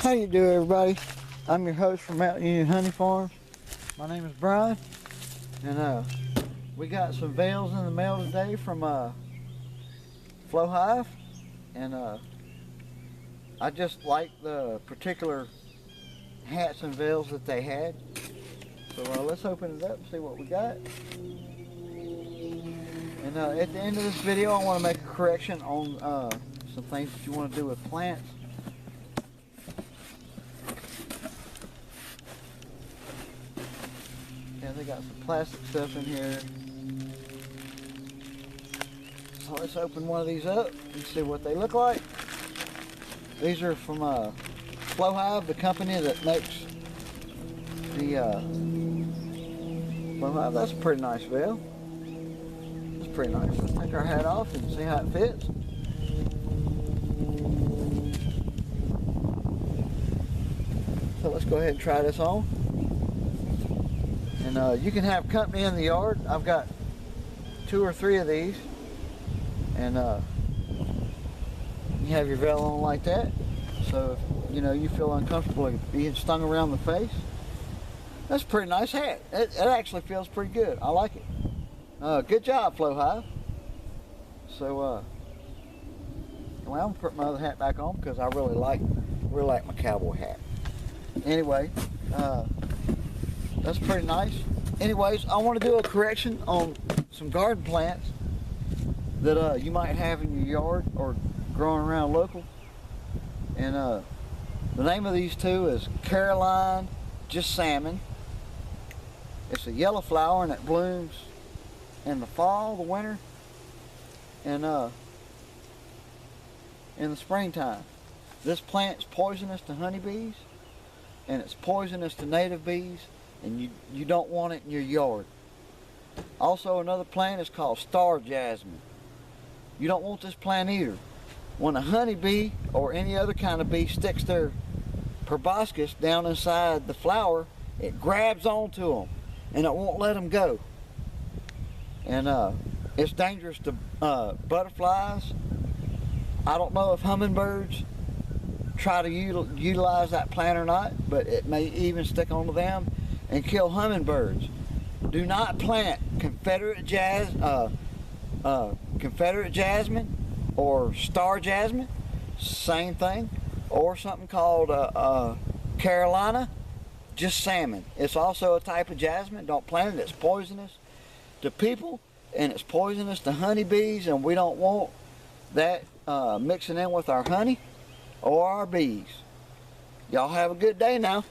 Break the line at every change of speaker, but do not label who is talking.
How you doing, everybody? I'm your host from Mt.Union Honey Farm. My name is Brian, and we got some veils in the mail today from Hive, and I just like the particular hats and veils that they had. So let's open it up and see what we got. And at the end of this video, I want to make a correction on some things that you want to do with plants. Yeah, they got some plastic stuff in here. So let's open one of these up and see what they look like. These are from Hive, the company that makes the Hive. That's a pretty nice veil. It's pretty nice. Let's take our hat off and see how it fits. So let's go ahead and try this on. And you can have company in the yard. I've got 2 or 3 of these, and you have your veil on like that. So if you feel uncomfortable being stung around the face, that's a pretty nice hat. It actually feels pretty good. I like it. Good job, Hive. So well, I'm gonna put my other hat back on because I really like my cowboy hat. Anyway, that's pretty nice. Anyways, I want to do a correction on some garden plants that you might have in your yard or growing around local. And the name of these two is Caroline Jasmine. It's a yellow flower and it blooms in the fall, the winter, and in the springtime. This plant's poisonous to honeybees, and it's poisonous to native bees, and you don't want it in your yard. Also, another plant is called star jasmine. You don't want this plant either. When a honeybee or any other kind of bee sticks their proboscis down inside the flower, it grabs onto them and it won't let them go. And it's dangerous to butterflies. I don't know if hummingbirds try to utilize that plant or not, but it may even stick onto them and kill hummingbirds. Do not plant Confederate jasmine or star jasmine, same thing, or something called Carolina Jasmine. It's also a type of jasmine. Don't plant it. It's poisonous to people and it's poisonous to honeybees, and we don't want that mixing in with our honey or our bees. Y'all have a good day now.